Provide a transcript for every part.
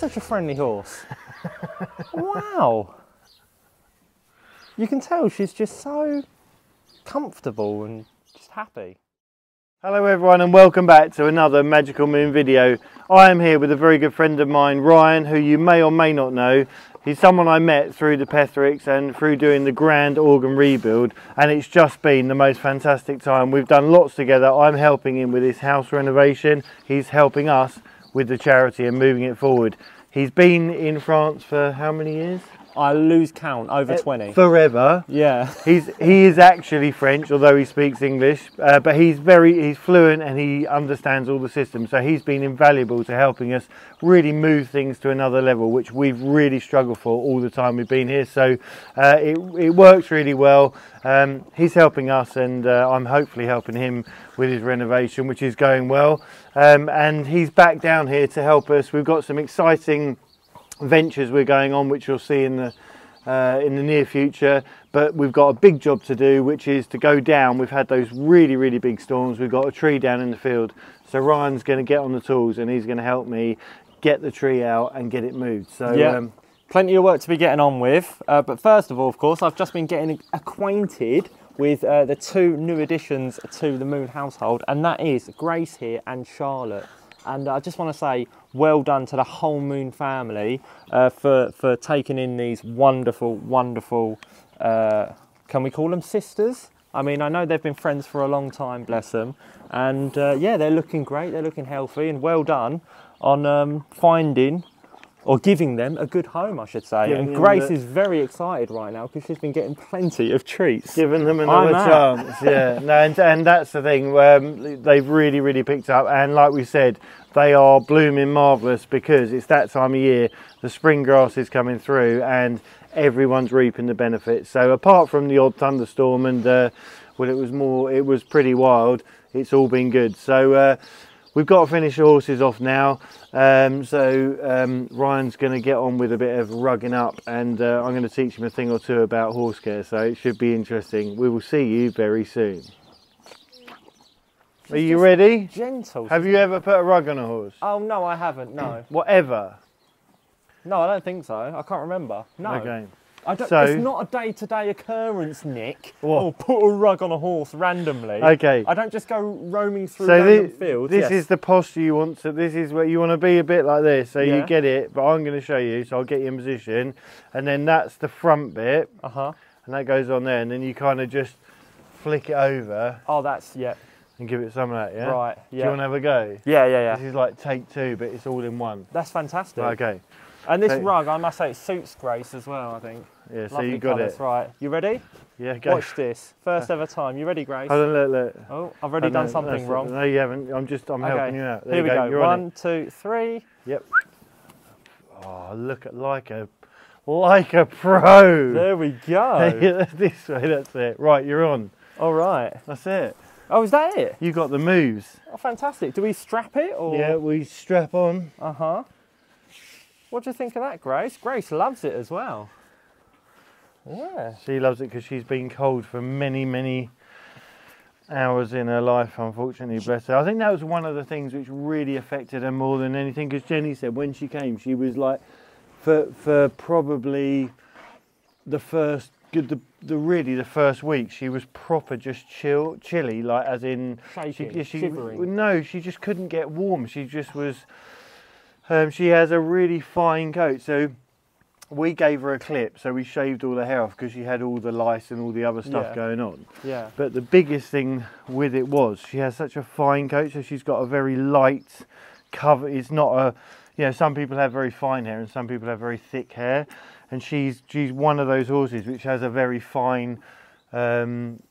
such a friendly horse. Wow. You can tell she's just so comfortable and just happy. Hello everyone and welcome back to another Magical Moon video. I am here with a very good friend of mine, Ryan, who you may or may not know. He's someone I met through the Pethericks and through doing the grand organ rebuild, and it's just been the most fantastic time. We've done lots together. I'm helping him with his house renovation. He's helping us with the charity and moving it forward. He's been in France for how many years? I lose count, over 20. Forever. Yeah. He is actually French, although he speaks English, but he's fluent and he understands all the systems. So he's been invaluable to helping us really move things to another level, which we've really struggled for all the time we've been here. So it works really well. He's helping us, and I'm hopefully helping him with his renovation, which is going well. And he's back down here to help us. We've got some exciting ventures we're going on, which you'll see in the near future, but we've got a big job to do, which is to go down. We've had those really big storms. We've got a tree down in the field, so Ryan's going to get on the tools and he's going to help me get the tree out and get it moved. So yeah, plenty of work to be getting on with, but first of all, of course, I've just been getting acquainted with the two new additions to the Moon household, and that is Grace here and Charlotte. And I just want to say well done to the whole Moon family for taking in these wonderful, can we call them sisters? I mean, I know they've been friends for a long time, bless them. And yeah, they're looking great, they're looking healthy, and well done on finding or giving them a good home, I should say. And Grace is very excited right now because she's been getting plenty of treats. Giving them another chance, yeah. No, and that's the thing, they've really picked up, and like we said, they are blooming marvellous because it's that time of year, the spring grass is coming through and everyone's reaping the benefits. So apart from the odd thunderstorm and well, it was pretty wild, it's all been good. So we've got to finish the horses off now. Ryan's going to get on with a bit of rugging up, and I'm going to teach him a thing or two about horse care, so it should be interesting. We will see you very soon. Are you ready? Gentle. Have you ever put a rug on a horse? Oh, no, I haven't, no. Whatever? No, I don't think so. I can't remember. No. Okay. It's not a day-to-day occurrence, Nick. What? Or put a rug on a horse randomly. Okay. I don't just go roaming through random fields. This is the posture you want to. This is where you want to be a bit like this, so yeah. You get it. But I'm going to show you, so I'll get you in position, and then that's the front bit. And that goes on there, and then you kind of just flick it over. Oh, that's yeah. And give it some of that, yeah. Right. Yeah. Do you want to have a go? Yeah. This is like take two, but it's all in one. That's fantastic. Okay. And this rug, I must say, it suits Grace as well, I think. Yeah, so lovely you got colours. it. Right, you ready? Yeah, go. Watch this. First ever time. You ready, Grace? Hold on, look. Oh, I've already done something wrong. No, you haven't. I'm helping you out. There Here we go. You're 1, 2, 3. Yep. Oh, look at like a pro. There we go. Yeah, this way, that's it. Right, you're on. All right. That's it. Oh, is that it? You got the moves. Oh, fantastic. Do we strap it or? Yeah, we strap on. What do you think of that, Grace? Grace loves it as well. Yeah. She loves it because she's been cold for many hours in her life, unfortunately, bless her. I think that was one of the things which really affected her more than anything, because Jenny said when she came, she was like, for probably the first the first week, she was proper just chilly, like as in shaking, shivering. No, she just couldn't get warm. She just was. She has a really fine coat, so we gave her a clip, so we shaved all the hair off because she had all the lice and all the other stuff going on. Yeah. But the biggest thing with it was she has such a fine coat, so she's got a very light cover. It's not a, you know, some people have very fine hair and some people have very thick hair, and she's one of those horses which has a very fine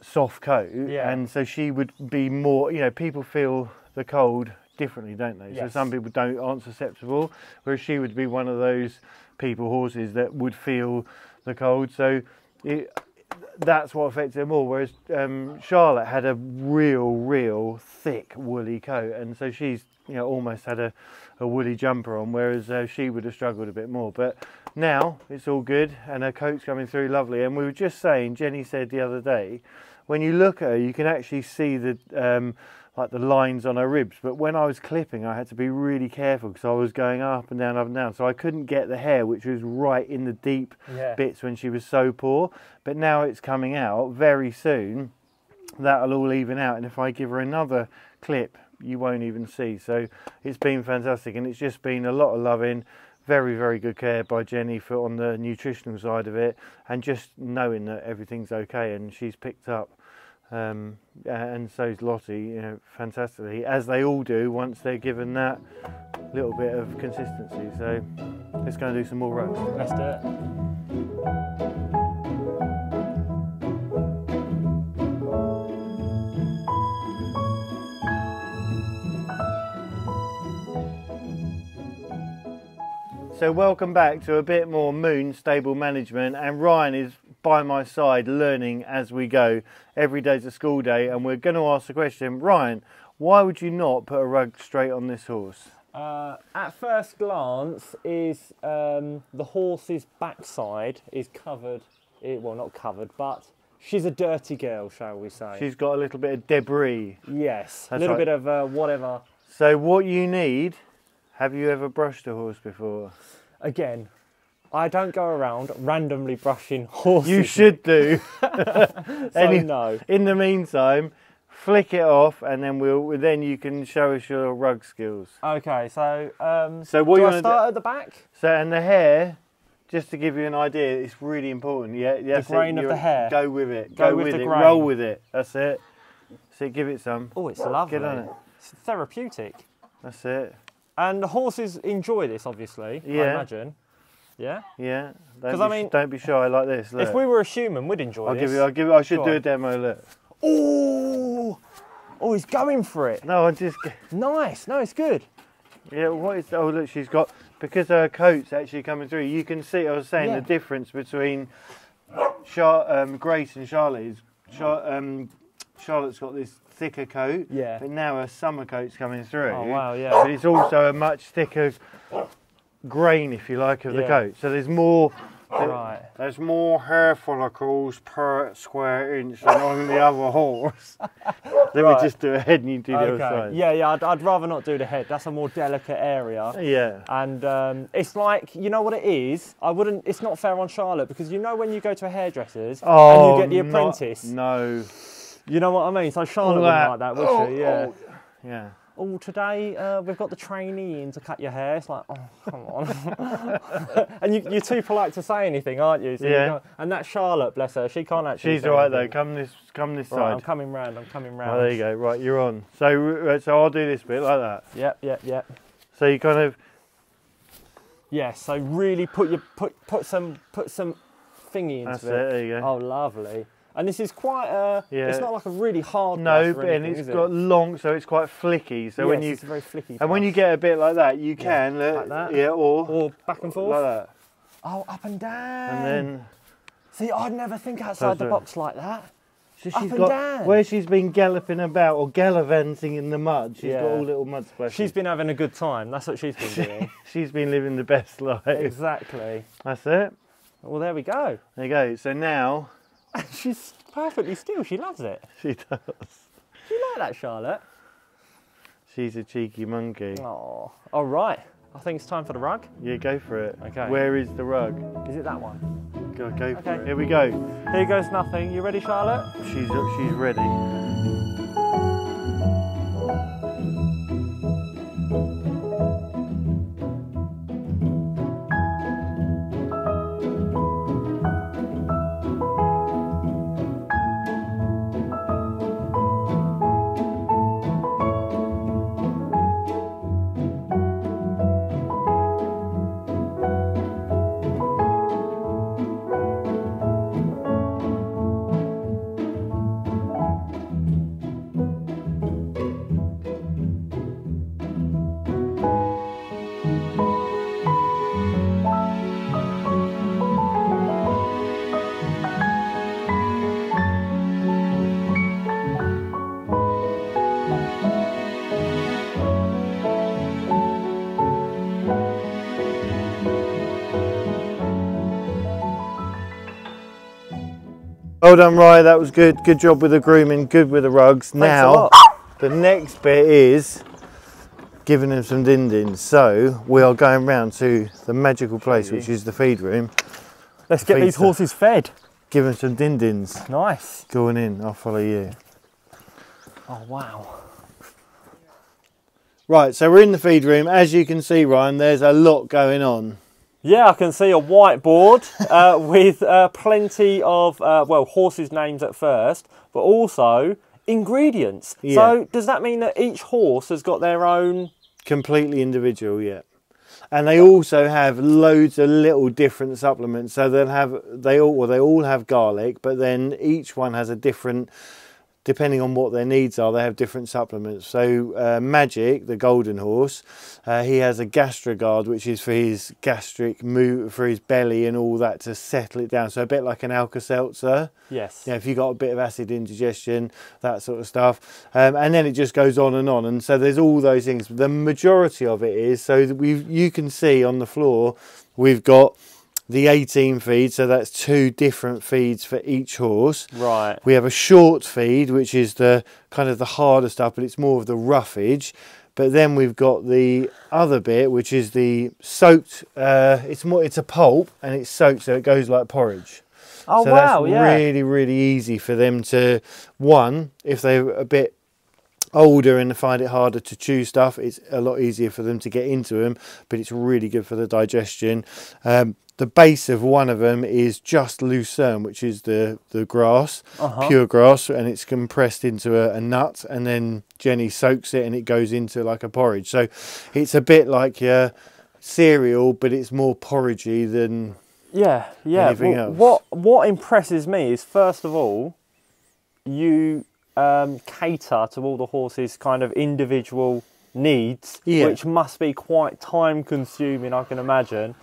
soft coat, and so she would be more, you know, people feel the cold differently, don't they? So some people aren't susceptible, whereas she would be one of those horses that would feel the cold. So that's what affected her more, whereas Charlotte had a real thick woolly coat, and so she's, you know, almost had a woolly jumper on, whereas she would have struggled a bit more. But now it's all good and her coat's coming through lovely. And we were just saying, Jenny said the other day, when you look at her, you can actually see the like the lines on her ribs. But when I was clipping, I had to be really careful because I was going up and down, so I couldn't get the hair, which was right in the deep bits when she was so poor. But now it's coming out very soon. That'll all even out, and if I give her another clip, you won't even see. So it's been fantastic, and it's just been a lot of loving, very good care by Jenny for on the nutritional side of it, and just knowing that everything's okay. And she's picked up, and so's Lottie, you know, fantastically, as they all do once they're given that little bit of consistency. So let's go and do some more rows. Let's do it. So welcome back to a bit more Moon stable management, and Ryan is by my side learning as we go. Every day's a school day, and we're going to ask the question, Ryan, why would you not put a rug straight on this horse? At first glance, is the horse's backside is covered, well not covered, but she's a dirty girl, shall we say. She's got a little bit of debris. Yes, That's a little right. bit of whatever. So what you need, have you ever brushed a horse before? Again, I don't go around randomly brushing horses. You should do. No. In the meantime, flick it off, and then then you can show us your rug skills. Okay, so So what do you I want to start at the back? So, and the hair, just to give you an idea, it's really important. Yeah, The grain of the hair. Go with it. Go Go with with the it. grain. Roll with it. That's it. So give it some. Oh, it's lovely. Get on it. It's therapeutic. That's it. And the horses enjoy this, obviously, I Yeah. imagine. Yeah? Yeah. 'Cause I mean, don't be shy like this. Look. If we were a human, we'd enjoy this. I should Go do on. a demo. Look. Oh! Oh, he's going for it. No, I'm just. Nice. No, it's good. Yeah. What is? Oh, look, she's got, because her coat's actually coming through. You can see. I was saying Yeah. the difference between Grace and Charlotte is Charlotte's got this thicker coat. Yeah. But now her summer coat's coming through. Oh, wow, yeah. But it's also a much thicker grain, if you like, of the Yeah. coat. So there's more. Right. There's more hair follicles per square inch than on the other horse. Let me Right. just do a head and you do the other Okay. side. Yeah, I'd rather not do the head. That's a more delicate area. Yeah. And it's like, you know what it is? It's not fair on Charlotte, because you know when you go to a hairdresser's Oh, and you get the apprentice? No. You know what I mean? So Charlotte All wouldn't that. like that, would she? Yeah. Yeah. Oh, today we've got the trainee in to cut your hair. It's like, oh, come on. And you're too polite to say anything, aren't you? So Yeah. you and that Charlotte, bless her, she can't actually She's say all right though. anything. Come this Right, side. I'm coming round. Oh, there you go. Right, you're on. So I'll do this bit like that. Yep. So you kind of. Yeah. So really put some thingy into That's it. it. There you go. Oh, lovely. And this is quite Yeah. It's not like a really hard. No, brush or and anything, it's is got it? long, so it's quite flicky. So when Yes, you it's a very flicky. and when you brush. get a bit like that, you can like that. Yeah, or back and forth. like that, Oh, up and down. and then. See, I'd never think outside the it. box like that. So Up she's and got down. where she's been galloping about or gallivanting in the mud. She's got Yeah. all little mud splashes. She's been having a good time. That's what she's been doing. She's been living the best life. Exactly. That's it. Well, there we go. There you go. So now She's perfectly still. She loves it. she does. Do you like that, Charlotte? She's a cheeky monkey. Oh. All right. I think it's time for the rug. Yeah, go for it. Okay. Where is the rug? Is it that one? Go for Okay. it. Here we go. Here goes nothing. You ready, Charlotte? She's ready. Well done, Ryan. That was good. Good job with the grooming. Good with the rugs. Thanks Now, the next bit is giving them some din-dins. So we are going round to the magical place, which is the feed room. Let's get these horses fed. Give them some din-dins. Nice. Go on in. I'll follow you. Oh, wow. Right, so we're in the feed room. As you can see, Ryan, there's a lot going on. Yeah, I can see a whiteboard with plenty of, well, horses' names at first, but also ingredients. Yeah. So does that mean that each horse has got their own? Completely individual, yeah. And they also have loads of little different supplements. So they all have garlic, but then each one has a different, depending on what their needs are, they have different supplements. So Magic, the golden horse, he has a GastroGuard, which is for his gastric move, for his belly and all that, to settle it down. So a bit like an Alka-Seltzer. Yes. Yeah, if you've got a bit of acid indigestion, that sort of stuff. And then it just goes on. And so there's all those things. The majority of it is, so that you can see on the floor, we've got the 18 feed, so that's 2 different feeds for each horse. Right. We have a short feed, which is the kind of the harder stuff, but it's more of the roughage. But then we've got the other bit, which is the soaked. It's a pulp and it's soaked, so it goes like porridge. Oh, so wow! that's Yeah. really, really easy for them to. One, if they're a bit older and find it harder to chew stuff, it's a lot easier for them to get into them. But it's really good for the digestion. The base of one of them is just lucerne, which is the grass, pure grass, and it's compressed into a nut, and then Jenny soaks it and it goes into like a porridge. So it's a bit like your cereal, but it's more porridgey than anything else. What impresses me is, first of all, you cater to all the horses' kind of individual needs, which must be quite time consuming, I can imagine.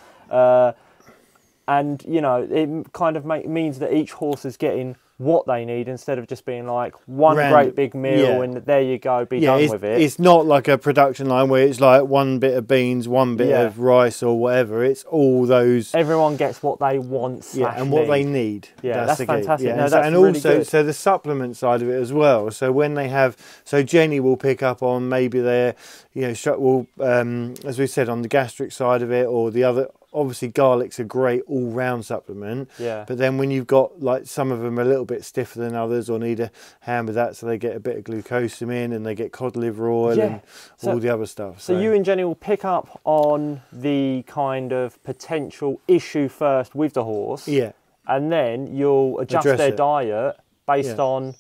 And, you know, it kind of means that each horse is getting what they need instead of just being like one great big meal and there you go, be done with it. It's not like a production line where it's like one bit of beans, one bit of rice or whatever. It's all those. Everyone gets what they want and what they need. Yeah, that's fantastic. Yeah. No, that's and really also, good. so the supplement side of it as well. So when they have, so Jenny will pick up on maybe their, you know, as we said, on the gastric side of it, or the other. Obviously, garlic's a great all-round supplement. Yeah. But then when you've got, like, some of them are a little bit stiffer than others, or need a hand with that, so they get a bit of glucosamine and they get cod liver oil and all the other stuff. So you and Jenny will pick up on the kind of potential issue first with the horse. Yeah. And then you'll adjust their diet based on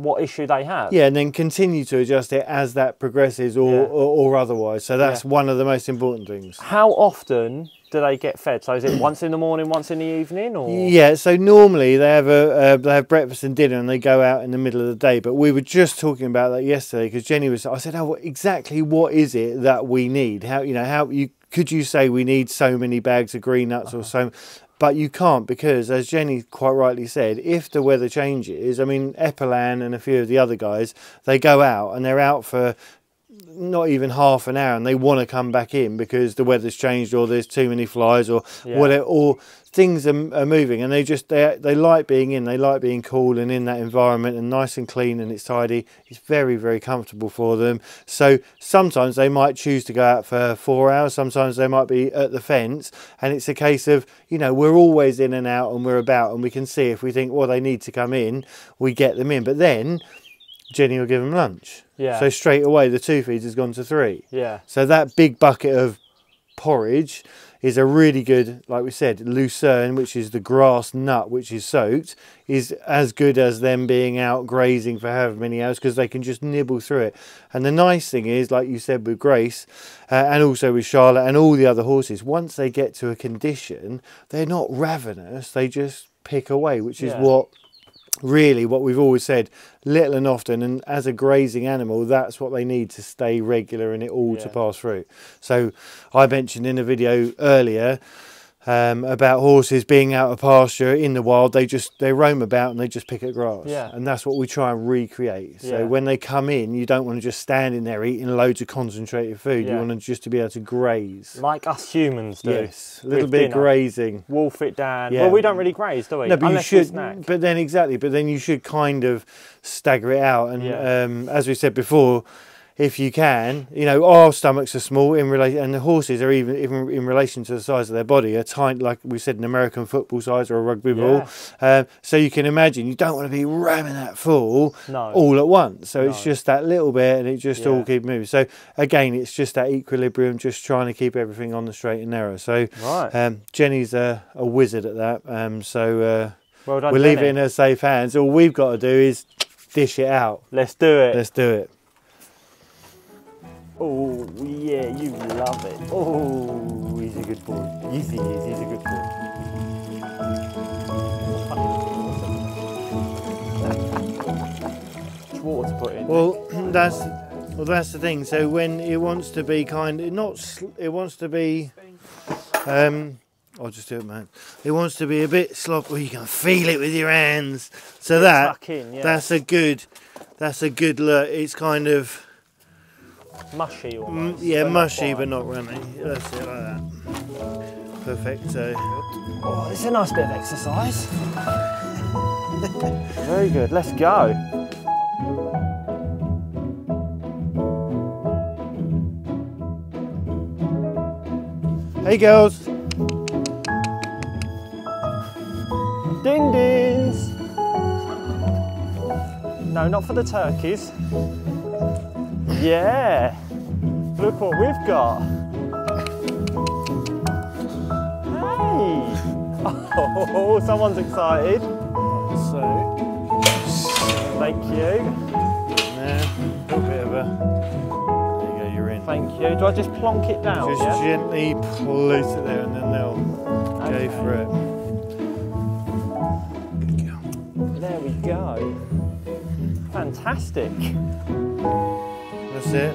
what issue they have. Yeah, and then continue to adjust it as that progresses or otherwise. So that's one of the most important things. How often do they get fed? So is it once in the morning, once in the evening? Or? Yeah, so normally they have breakfast and dinner and they go out in the middle of the day. But we were just talking about that yesterday because Jenny was, I said, oh, exactly what is it that we need? Could you say we need so many bags of green nuts or so? But you can't, because, as Jenny quite rightly said, if the weather changes, I mean, Epalan and a few of the other guys, they go out and they're out for not even half an hour and they want to come back in because the weather's changed or there's too many flies or whatever, or things are moving, and they like being in, they like being cool and in that environment and nice and clean and it's tidy. It's very, very comfortable for them. So sometimes they might choose to go out for 4 hours, sometimes they might be at the fence, and it's a case of, you know, we're always in and out and we're about, and we can see if we think, well, they need to come in, we get them in. But then Jenny will give them lunch. Yeah. So straight away the 2 feeds has gone to 3. Yeah. So that big bucket of porridge is a really good, like we said, lucerne, which is the grass nut which is soaked, is as good as them being out grazing for however many hours, because they can just nibble through it. And the nice thing is, like you said with Grace, and also with Charlotte and all the other horses, once they get to a condition, they're not ravenous, they just pick away, which is what we've always said, little and often, and as a grazing animal, that's what they need to stay regular and it all to pass through. So I mentioned in a video earlier, about horses being out of pasture in the wild. They roam about and they just pick at grass. Yeah. And that's what we try and recreate. So Yeah. when they come in, you don't want to just stand in there eating loads of concentrated food. Yeah. You want them just to be able to graze. Like us humans do. Yes, a little with bit of dinner. grazing. Wolf it down. Yeah. Well, we don't really graze, do we? No, but Unless you we should. snack. But then exactly. But then you should kind of stagger it out. And Yeah. as we said before, if you can, you know, our stomachs are small in relation, and the horses are even in relation to the size of their body, are tiny, like we said, an American football size or a rugby ball. So you can imagine you don't want to be ramming that full all at once. So it's just that little bit, and it just all keep moving. So again, it's just that equilibrium, just trying to keep everything on the straight and narrow. So Jenny's a wizard at that. Well done, we'll leave it Jenny. in her safe hands. All we've got to do is dish it out. Let's do it. Let's do it. Oh, yeah, you love it. Oh, he's a good boy. Yes, he is. He's a good boy. Much water to put in. Well, that's the thing. So when it wants to be it wants to be. I'll just do it, man. It wants to be a bit sloppy. Well, you can feel it with your hands. So that's a good look. It's kind of. Mushy almost. Yeah, mushy but not runny. That's it, like that. Perfecto. Oh, it's a nice bit of exercise. Very good, let's go. Hey girls. Ding dings. No, not for the turkeys. Yeah, look what we've got. Hey! Oh, someone's excited. So, thank you. Now, a bit of a. There you go, you're in. Thank you. Do I just plonk it down? Just gently place it there, and then they'll go for it. Good girl. There we go. Fantastic. That's it.